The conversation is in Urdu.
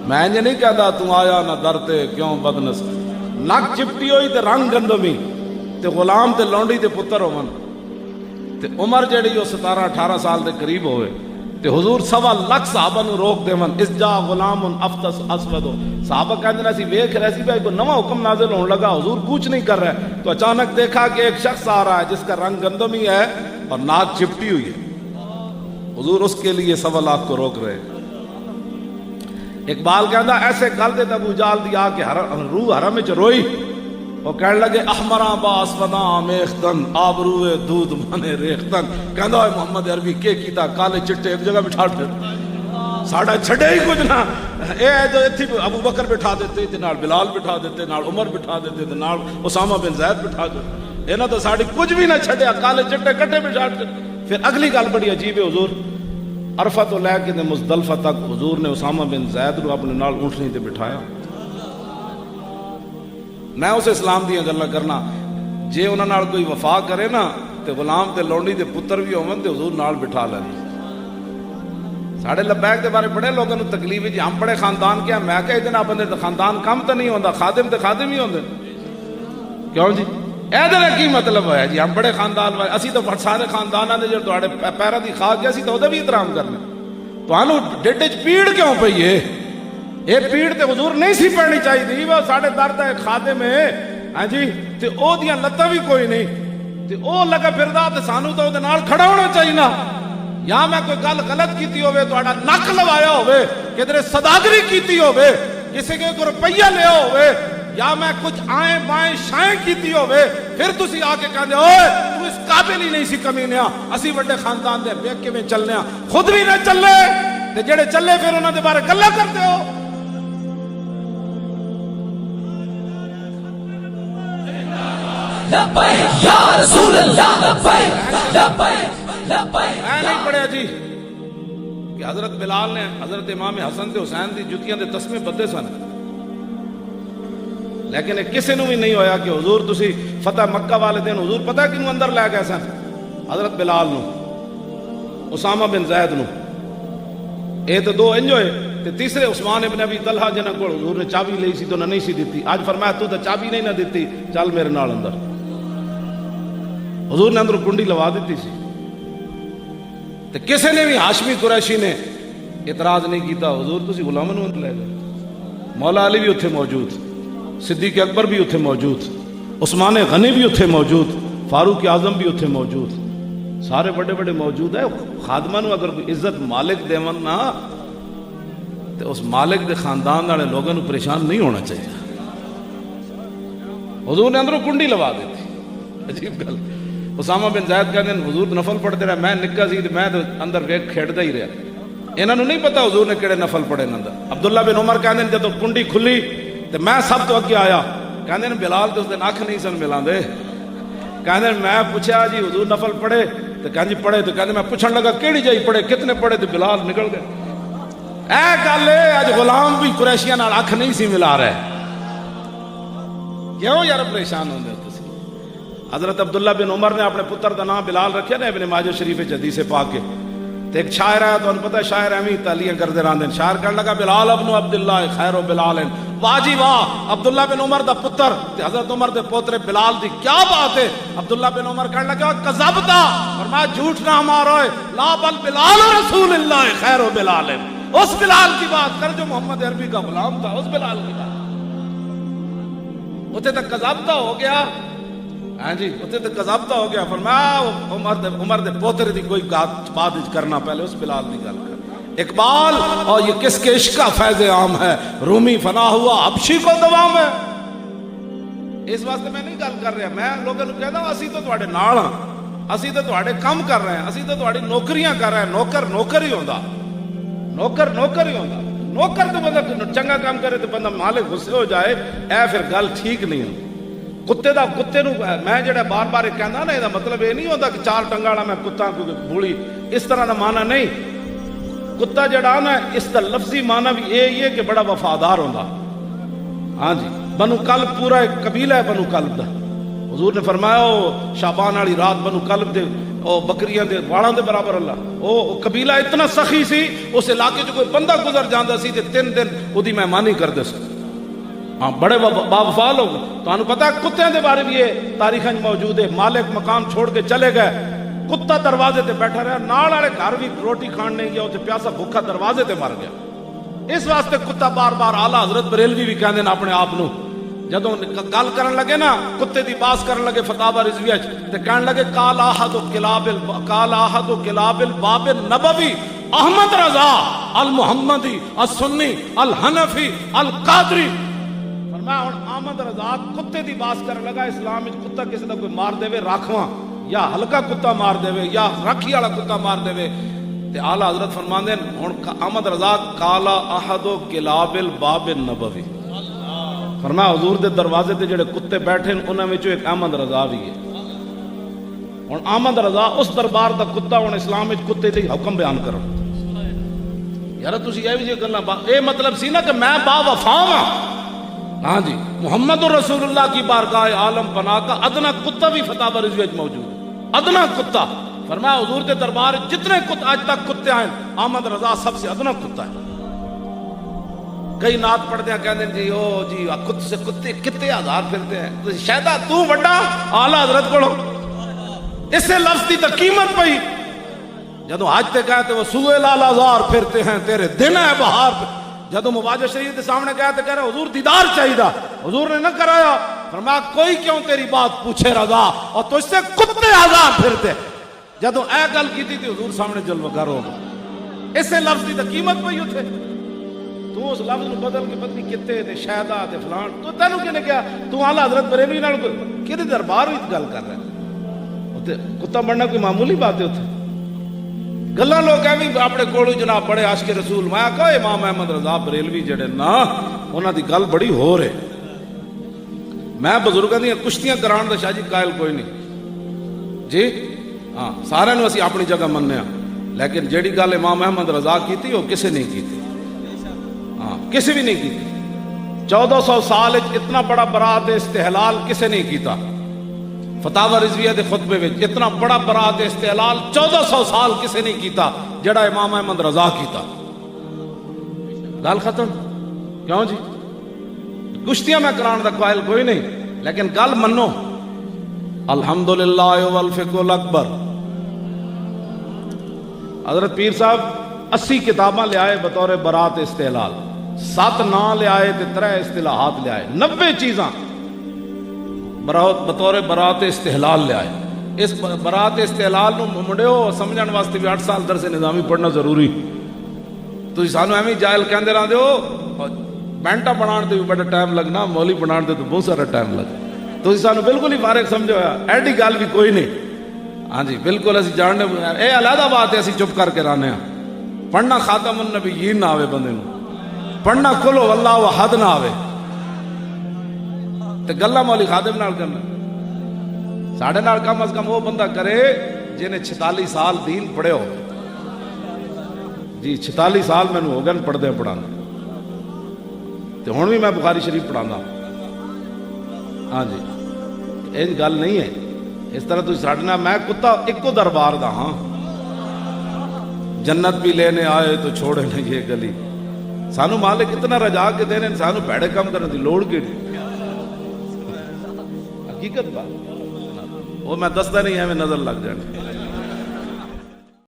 میں یہ نہیں کہتا تو آیا نہ درتے کیوں بدنس نک چپٹی ہوئی تے رنگ گندمی تے غلام تے لونڈی تے پتر ہون تے عمر جڑی جو 17-18 سال دے قریب ہوئے تے حضور 1.25 لاکھ صحابہ نو روک دیون اس جا غلام افطس اسود صحابہ کہندے نے اسی ویکھ رہے سی بھائی کوئی نواں حکم نازل ہون لگا حضور کچھ نہیں کر رہے تو اچانک دیکھا کہ ایک شخص آ رہا ہے جس کا رنگ گندمی ہے اور ناک چپٹی ہوئی ہے حضور اس کے لیے 1.25 لاکھ کو روک رہے اقبال کہندا ایسے گل دے ابو جال دی آ کے روح حرم وچ روئی وہ کہنے لگے احمراں با اسوداں آمیختن آبروئے دودھ مانے ریختن کہندا اے محمد عربی کے کیتا کالے چٹے ایک جگہ بٹھا دے ساڈا چھڑے ہی کچھ نہ اے جو ایتھی ابو بکر بٹھا دیتے تے نال بلال بٹھا دیتے نال عمر بٹھا دیتے تے نال اسامہ بن زید بٹھا دیتے انہاں تو ساڈی کچھ بھی نہ چھڈیا کالے چٹے کٹے بٹھا دے پھر اگلی گل بڑی عجیب ہے حضور عرفہ تو لے کے مزدلفہ تک حضور نے اسامہ بن زید کو اپنے نال اونٹنی تے بٹھایا میں اسے اسلام دیا گلاں کرنا جے انہاں نال کوئی وفا کرے نا تے غلام تے لونڈی تے پتر بھی ہون تے حضور نال بٹھا لین ساڑھے لبیک دے بارے بڑے لوگوں نے تکلیف جی ہم بڑے خاندان کیا میں کہہ دینا بندے تے خاندان کم تو نہیں ہوندا خادم تے خادم ہی ہوندے کیوں جی ایدر کی مطلب ہے جی ہم بڑے خاندان والے اسی تو سارے خانداناں دے جو تواڈے پیراں دی خاک اسی تو اودے بھی احترام کرنے تانوں ڈڈ وچ پیڑ کیوں پئی ہے یہ پیڑ تے حضور نہیں سی پڑنی چاہیے تھی وہ ساڑھے درد ہے خادم ہے ہاں جی تے او دیاں لتاں بھی کوئی نہیں تے او لگا پھردا تے سانو تو اودے نال کھڑا ہونا چاہیے نا یا میں کوئی گل غلط کیتی ہوئے تہاڈا نک لوایا ہوئے کدھر صداگری کیتی ہوئے کسی کے کوئی روپیہ لیا ہوئے یا میں کچھ آئیں بائیں شائیں کیتی ہوئے پھر تسی آ کے کہندے اوئے تو اس قابل ہی نہیں سی کمینیا اسی بڑے خاندان دے ویکھ کے چلنے خود بھی نہ چلے تے جڑے چلے پھر انہاں دے بارے گلاں کرتے ہو لبیک یا رسول اللہ لبیک لبیک لبیک میں نہیں پڑھیا جی کہ حضرت بلال نے حضرت امام حسن تے حسین دی جتیاں دے تسمے بدے سن لیکن کسی نو بھی نہیں ہویا کہ حضور تسی فتح مکہ والے دن حضور پتہ کینوں اندر لے گئے سن حضرت بلال نو اسامہ بن زید نو اے تو دو انج ہوئے تے تیسرے عثمان ابن ابی طلحہ جنہاں کول حضور نے چابی لئی سی تو نہ نہیں سی دتی آج فرمایا تو چابی نہیں نہ دتی چل میرے نال اندر حضور نے اندر کنڈی لوا دیتی سی تے کسی نے بھی ہاشمی قریشی نے اعتراض نہیں کیتا حضور تسی غلاماں نو اندر لے گئے مولا علی بھی اتھے موجود صدیق اکبر بھی اتھے موجود عثمان غنی بھی اتھے موجود فاروق اعظم بھی اتھے موجود سارے بڑے بڑے موجود ہیں خادمہ نو اگر کوئی عزت مالک دیون نا تو اس مالک دے خاندان والے لوگوں کو پریشان نہیں ہونا چاہیے حضور نے اندروں کنڈی لوا دیتی عجیب گل اسامہ بن زید کہتے ہیں حضور نفل پڑھتے رہے میں نکا سی میں تو اندر ویک کھیڑتا ہی رہا انہوں نے نہیں پتا حضور نے کہڑے نفل پڑھے اندر عبداللہ بن عمر کہتے ہیں جب کنڈی کھلی تو میں سب تو اگے آیا کہتے ہیں بلال تو اس دن اکھ نہیں سن ملا دے کہتے ہیں میں پوچھا جی حضور نفل پڑھے تو کہتے ہیں پڑھے تو کہتے میں پوچھنے لگا کیڑی جائی پڑھے کتنے پڑھے تو بلال نکل گئے اے گل ہے اج غلام بھی قریشیاں نال اکھ نہیں سی ملا رہے کیوں یار پریشان ہوندے تسی حضرت عبداللہ بن عمر نے اپنے پتر دا نام بلال رکھیا نا ابن ماجہ شریف حدیث پاک کے تے ایک شاعر ہے تو انہوں پتہ ہے شاعر امی تالیاں کردے راندے شاعر کہنے لگا بلال ابن عبداللہ خیر و بلال واہ جی واہ عبداللہ بن عمر دا پتر تے حضرت عمر دے پوترے بلال دی کیا بات ہے عبداللہ بن عمر کہنے لگا کذبتا فرمایا جھوٹ نہ مارو لا بل بلال رسول اللہ خیر و بلال اس بلال کی بات کر جو محمد عربی کا غلام تھا اس بلال کی بات اتنے تک کذبتا ہو گیا ہاں جی اتنے تک کذبتا ہو گیا فرمایا عمر دے پوترے دی کوئی بات کرنا پہلے اس بلال دی گل کر اقبال اور یہ کس کے عشق کا فیض عام ہے رومی فنا ہوا حبشی کو دوام ہے اس واسطے میں نہیں گل کر رہا میں لوگوں کو کہتا ہوں اسی تو تواڈے نال ہاں اسی تو تواڈے کم کر رہے ہیں اسی تو تواڈی نوکریاں کر رہے ہیں نوکر ہی ہوندا نوکر ہی ہوندا نوکر تو بندہ چنگا کام کرے تو بندہ مالک غصے ہو جائے اے پھر گل ٹھیک نہیں ہوندی کتے نو میں جڑا بار بار کہندا نا یہ مطلب یہ نہیں ہوتا کہ چار ٹنگا والا میں کتا کو بولی اس طرح کا معنی نہیں کتا جڑا نا اس کا لفظی معنی بھی یہ ہے کہ بڑا وفادار ہوندا ہاں جی بنو کلب پورا ایک قبیلہ ہے بنو کلب دا حضور نے فرمایا شعبان والی رات بنو کلب دے او بکریاں دے واڑاں دے برابر اللہ او قبیلہ اتنا سخی سی اس علاقے جو کوئی بندہ گزر جاندا سی تے 3 دن اودی مہمانی کردے سی ہاں بڑے باوفا لوگ تانوں پتہ ہے کتےاں دے بارے بھی یہ تاریخاں موجود ہے مالک مکان چھوڑ کے چلے گئے کتا دروازے تے بیٹھا رہا نال والے گھر بھی روٹی کھان نہیں گیا تے پیاسا بھوکا دروازے تے مر گیا اس واسطے کتا بار بار اعلیٰ حضرت بریلوی بھی کہندے نے اپنے آپ نو جدوں گل کرن لگے نا کتے دی باس کرن لگے فتاوی رضویہ تے کہن لگے قال احد کلاب الباب النبوی احمد رضا المحمدی السنی الحنفی القادری فرمایا ہن احمد رضا کتے دی باس کرن لگا اسلام وچ کتا کسی دا کوئی مار دے راکھواں یا ہلکا کتا مار دے یا راکھی والا کتا مار دے تے اعلیٰ حضرت فرماندے ہن احمد رضا قال احد کلاب الباب النبوی فرمایا حضور دے دروازے تے جڑے کتے بیٹھے انہاں وچوں ایک احمد رضا بھی ہے ہن احمد رضا اس دربار دا کتا ہن اسلام وچ کتے تے حکم بیان کرو یار تسی اے وی گلاں اے مطلب سی نا کہ میں با وفا ہاں ہاں جی محمد رسول اللہ کی بارگاہ عالم پناہ کا ادنا کتا بھی فتاوی رضویہ وچ موجود ہے ادنا کتا فرمایا حضور دے دربار جتنے کتے آج تک کتے آئے احمد رضا سب سے ادنا کتا ہے کئی نعت پڑھتے ہیں کہتے ہیں جی او جی کتے سے کتے کتے ہزار پھرتے ہیں تو شاید تو بڑا اعلیٰ حضرت کو اس سے لفظ کی تو قیمت پئی جدو حج تے کہتے وہ سوئے لال ہزار پھرتے ہیں تیرے دن ہے بہار جدو مواجہ شریف کے سامنے کہتے کہہ رہے حضور دیدار چاہیے حضور نے نہ کرایا فرمایا کوئی کیوں تیری بات پوچھے رضا اور تو اس سے کتے ہزار پھرتے جدو اے گل کی تھی حضور سامنے جلوہ گر ہوگا اس سے لفظ کی تو قیمت پئی ہوتے تو اس لفظ کو بدل کے بدلی کتے تے شہدہ تے فلان تو تینوں کنے کیا تو اعلیٰ حضرت بریلوی نال کدی دربار وچ گل کر رہا ہے اوتے کتا بننا کوئی معمولی بات ہے اوتے گلاں لوگ ایویں اپنے کولوں جناب بڑے عاشق رسول میں کہا امام احمد رضا بریلوی جڑے نا انہاں دی گل بڑی ہو رہے میں بزرگاں دی کشتیاں کران دا شاہ جی قائل کوئی نہیں جی ہاں سارے نو اسی اپنی جگہ مننے ہاں لیکن جیڑی گل امام احمد رضا کیتی وہ کسے نہیں کیتی ہاں کسی بھی نہیں کیتی 1400 سال اتنا بڑا برات استحلال کسے نہیں کیتا فتاوی رضویہ دے خطبے وچ اتنا بڑا برات استحلال 1400 سال کسے نہیں کیتا جڑا امام احمد رضا کیتا گل ختم کیوں جی کشتیاں میں کران دا قائل کوئی نہیں لیکن گل منو الحمدللہ والفقہ الاکبر حضرت پیر صاحب 80 کتاباں لے آئے بطور برات استحلال 7 نام لے آئے تے 3 اصطلاحات لے آئے 90 چیزاں بطور برات استحلال لے آئے اس برات استحلال نو منڈیو سمجھن واسطے بھی 8 سال درس نظامی پڑھنا ضروری تو سانو ایویں جاہل کہندے رہندے ہو بینٹا بنان تے بھی بڑا ٹائم لگنا مولی بنان تے تو بہت سارا ٹائم لگنا تو سانو بالکل ہی فارغ سمجھو ایڈی گل بھی کوئی نہیں ہاں جی بالکل اسی جاننے اے علیحدہ بات ہے اسی چپ کر کے رانے ہاں پڑھنا خاتم النبیین نہ آوے بندے نو پڑھنا کلو واللہ وحد نہ آوے تے گلا مولی خادم نال کرنا ساڑھے نال کم از کم وہ بندہ کرے جنہیں 46 سال دین پڑھے ہو جی 46 سال میں نے ہو گئے پڑھدے پڑھانا تے ہن بھی میں بخاری شریف پڑھانا ہاں جی یہ گل نہیں ہے اس طرح تو ساڑھنا میں کتا ایکو دربار دا ہاں جنت بھی لینے آئے تو چھوڑے نہیں یہ گلی سانو مالک اتنا رجا کے دینے سانو پیڑے کم کرنے دی لوڑ کے حقیقت بات وہ میں دستا نہیں ہے میں نظر لگ جانے